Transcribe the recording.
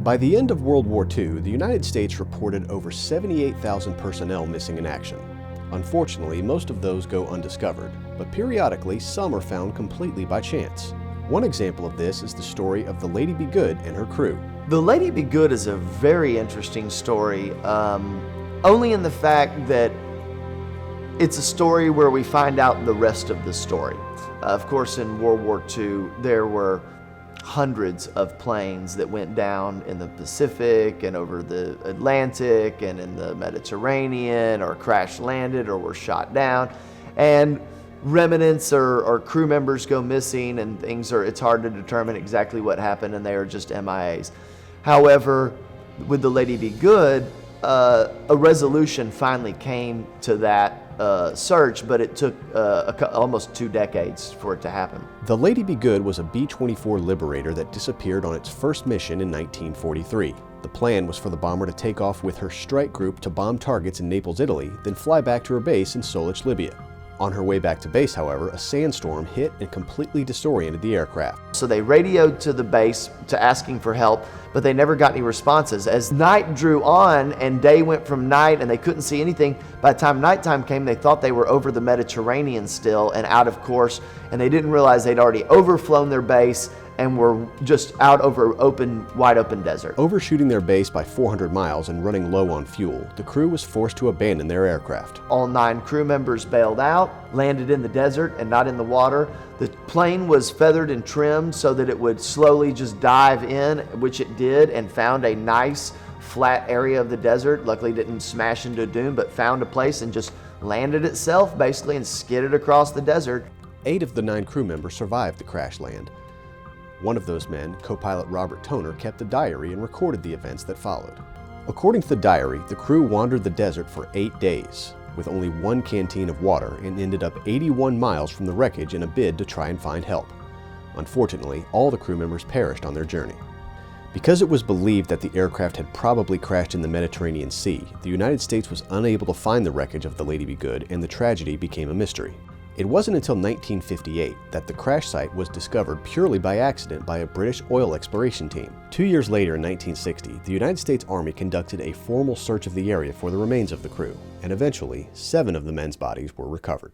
By the end of World War II, the United States reported over 78,000 personnel missing in action. Unfortunately, most of those go undiscovered, but periodically some are found completely by chance. One example of this is the story of the Lady Be Good and her crew. The Lady Be Good is a very interesting story, only in the fact that it's a story where we find out the rest of the story. Of course, in World War II, there were hundreds of planes that went down in the Pacific and over the Atlantic and in the Mediterranean, or crash landed or were shot down. And remnants or crew members go missing, and it's hard to determine exactly what happened, and they are just MIAs. However, with the Lady Be Good, a resolution finally came to that search, but it took almost 2 decades for it to happen. The Lady Be Good was a B-24 Liberator that disappeared on its first mission in 1943. The plan was for the bomber to take off with her strike group to bomb targets in Naples, Italy, then fly back to her base in Solich, Libya. On her way back to base, however, a sandstorm hit and completely disoriented the aircraft. So they radioed to the base asking for help, but they never got any responses. As night drew on and day went from night and they couldn't see anything, by the time nighttime came, they thought they were over the Mediterranean still and out of course, and they didn't realize they'd already overflown their base and were just out over wide open desert. Overshooting their base by 400 miles and running low on fuel, the crew was forced to abandon their aircraft. All 9 crew members bailed out, landed in the desert and not in the water. The plane was feathered and trimmed so that it would slowly just dive in, which it did, and found a nice flat area of the desert. Luckily it didn't smash into a dune, but found a place and just landed itself basically and skidded across the desert. 8 of the 9 crew members survived the crash land. One of those men, co-pilot Robert Toner, kept a diary and recorded the events that followed. According to the diary, the crew wandered the desert for 8 days, with only 1 canteen of water, and ended up 81 miles from the wreckage in a bid to try and find help. Unfortunately, all the crew members perished on their journey. Because it was believed that the aircraft had probably crashed in the Mediterranean Sea, the United States was unable to find the wreckage of the Lady Be Good, and the tragedy became a mystery. It wasn't until 1958 that the crash site was discovered purely by accident by a British oil exploration team. 2 years later, in 1960, the United States Army conducted a formal search of the area for the remains of the crew, and eventually, 7 of the men's bodies were recovered.